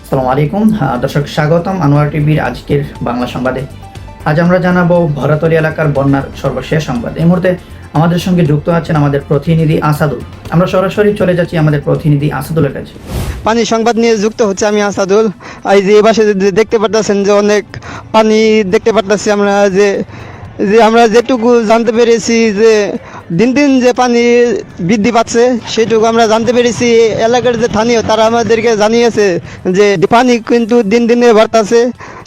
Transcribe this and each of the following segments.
আসসালামু আলাইকুম দর্শক, স্বাগতম আনোয়ার টিভির আজকের বাংলা সংবাদে। আজ আমরা জানাবো ভরাতলী এলাকার বন্যার সর্বশেষ সংবাদ। এই মুহূর্তে আমাদের সঙ্গে যুক্ত আছেন আমাদের প্রতিনিধি আসাদুল। আমরা সরাসরি চলে যাচ্ছি আমাদের প্রতিনিধি আসাদুলের কাছে। পানি সংবাদ নিয়ে যুক্ত হচ্ছে আমি আসাদুল। এই যে এবার দেখতে পাচ্ছেন যে অনেক পানি দেখতে পাচ্ছি আমরা, যে যে আমরা যেটুকু জানতে পেরেছি যে দিন দিন যে পানি বৃদ্ধি পাচ্ছে সেটুকু আমরা জানতে পেরেছি। এলাকার যে স্থানীয় তারা আমাদেরকে জানিয়েছে যে পানি কিন্তু দিন দিনে বাড়তেছে,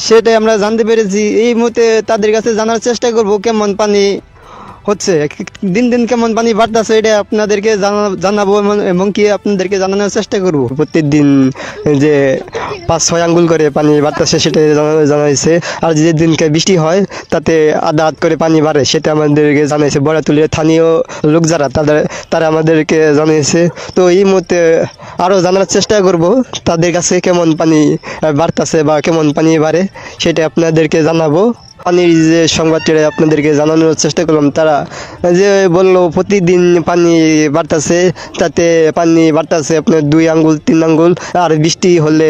সেটাই আমরা জানতে পেরেছি। এই মুহূর্তে তাদের কাছে জানার চেষ্টা করব কেমন পানি হচ্ছে, দিন দিন কেমন পানি বাড়তেছে এটা আপনাদেরকে জানাবো এবং কি আপনাদেরকে জানানোর চেষ্টা করব। প্রত্যেকদিন যে 5-6 আঙ্গুল করে পানি বাড়তেছে সেটা জানাইছে। আর যে দিনকে বৃষ্টি হয় তাতে আধা হাত করে পানি বাড়ে সেটা আমাদেরকে জানাইছে। বড়াতুলির স্থানীয় লোক যারা তারা আমাদেরকে জানিয়েছে। তো এই মুহূর্তে আরও জানার চেষ্টা করব তাদের কাছে কেমন পানি বাড়তেছে বা কেমন পানি বাড়ে সেটা আপনাদেরকে জানাবো। পানির যে সংবাদটা আপনাদেরকে জানানোর চেষ্টা করলাম, তারা যে বললো প্রতিদিন পানি বাড়তেছে, তাতে পানি বাড়তেছে আপনার 2 আঙ্গুল 3 আঙ্গুল, আর বৃষ্টি হলে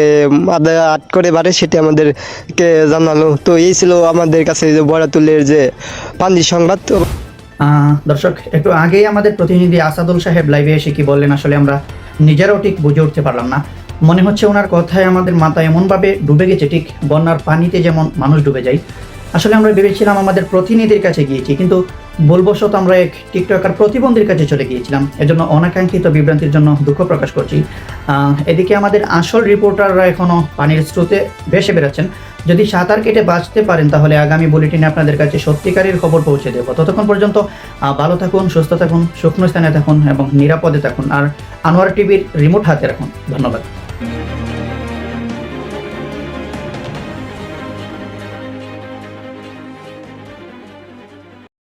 আধা হাত করে বাড়ে সেটা আমাদেরকে জানালো। তো এই ছিল আমাদের কাছে যে বড়াতুলের যে পানির সংবাদ। দর্শক, একটু আগেই আমাদের প্রতিনিধি আসাদুল সাহেব লাইভে এসে কি বললেন আসলে আমরা নিজেরাও ঠিক বুঝে উঠতে পারলাম না। মনে হচ্ছে ওনার কথায় আমাদের মাথা এমনভাবে ডুবে গেছে, ঠিক বন্যার পানিতে যেমন মানুষ ডুবে যায়। আসলে আমরা ভেবেছিলাম আমাদের প্রতিনিধির কাছে গিয়েছি, কিন্তু ভুলবশত আমরা এক টিকটকার প্রতিবন্ধীর কাছে চলে গিয়েছিলাম। এজন্য অনাকাঙ্ক্ষিত বিভ্রান্তির জন্য দুঃখ প্রকাশ করছি। এদিকে আমাদের আসল রিপোর্টাররা এখনও পানির স্রোতে ভেসে বেড়াচ্ছেন। যদি সাঁতার কেটে বাঁচতে পারেন তাহলে আগামী বুলেটিনে আপনাদের কাছে সত্যিকারের খবর পৌঁছে দেবো। ততক্ষণ পর্যন্ত ভালো থাকুন, সুস্থ থাকুন, শুকনো স্থানে থাকুন এবং নিরাপদে থাকুন। আর আনোয়ার টিভির রিমোট হাতে রাখুন। ধন্যবাদ।